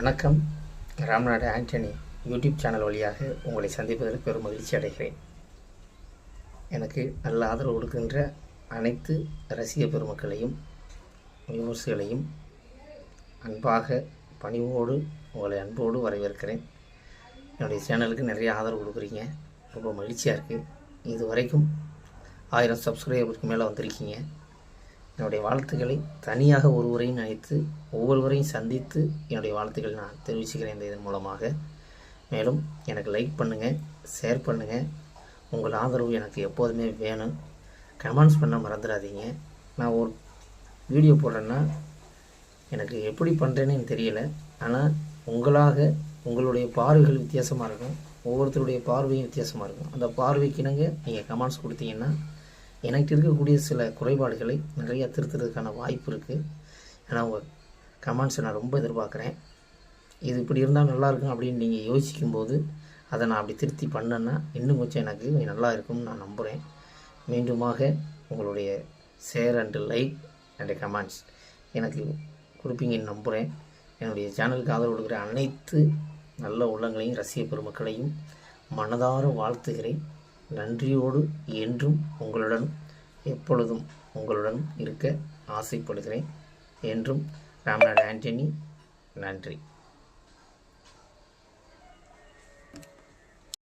வணக்கம். Ramnad Antony YouTube channel வழியாக உங்களை சந்திப்பதில் பெரும் மகிழ்ச்சி அடைகிறேன். எனக்கு நல்ல ஆதரவு கொடுக்கின்ற அனைத்து ரசிக பெருமக்களையும் விமர்சகர்களையும் அன்பாக பணிவோடு உங்களை அன்போடு வரவேற்கிறேன். என்னுடைய சேனலுக்கு நிறைய ஆதரவு கொடுக்குறீங்க, ரொம்ப மகிழ்ச்சியாக இருக்குது. இது வரைக்கும் 1000 சப்ஸ்கிரைபருக்கு மேலே வந்திருக்கீங்க. என்னுடைய வாழ்த்துக்களை தனியாக ஒருவரையும் நினைத்து ஒவ்வொருவரையும் சந்தித்து என்னுடைய வாழ்த்துக்களை நான் தெரிவிச்சுக்கிறேன் இதன் மூலமாக. மேலும் எனக்கு லைக் பண்ணுங்கள், ஷேர் பண்ணுங்கள். உங்கள் ஆதரவு எனக்கு எப்போதுமே வேணும். கமெண்ட்ஸ் பண்ண மறந்துடாதீங்க. நான் ஒரு வீடியோ போடுறேன்னா எனக்கு எப்படி பண்ணுறேன்னு எனக்கு தெரியலை, ஆனால் உங்களுடைய பார்வைகள் வித்தியாசமாக இருக்கும், ஒவ்வொருத்தருடைய பார்வையும் வித்தியாசமாக இருக்கும். அந்த பார்வைக்கினங்க நீங்கள் கமெண்ட்ஸ் கொடுத்தீங்கன்னா எனக்கு இருக்கக்கூடிய சில குறைபாடுகளை நிறையா திருத்துறதுக்கான வாய்ப்பு இருக்குது. ஏன்னா உங்கள் கமெண்ட்ஸை நான் ரொம்ப எதிர்பார்க்குறேன். இது இப்படி இருந்தால் நல்லாயிருக்கும் அப்படின்னு நீங்கள் யோசிக்கும்போது அதை நான் அப்படி திருத்தி பண்ணேன்னா இன்னும் கொஞ்சம் எனக்கு நல்லா இருக்கும்னு நான் நம்புகிறேன். மீண்டுமாக உங்களுடைய share and like and comments எனக்கு கொடுப்பீங்கன்னு நம்புகிறேன். என்னுடைய சேனலுக்கு ஆதரவு கொடுக்குற அனைத்து நல்ல உள்ளங்களையும் ரசிக பெருமக்களையும் மனதார வாழ்த்துகிறேன். நன்றியோடு என்றும் உங்களுடன் எப்பொழுதும் உங்களுடன் இருக்க ஆசைப்படுகிறேன். என்றும் ராம்நாடு ஆண்டனி. நன்றி.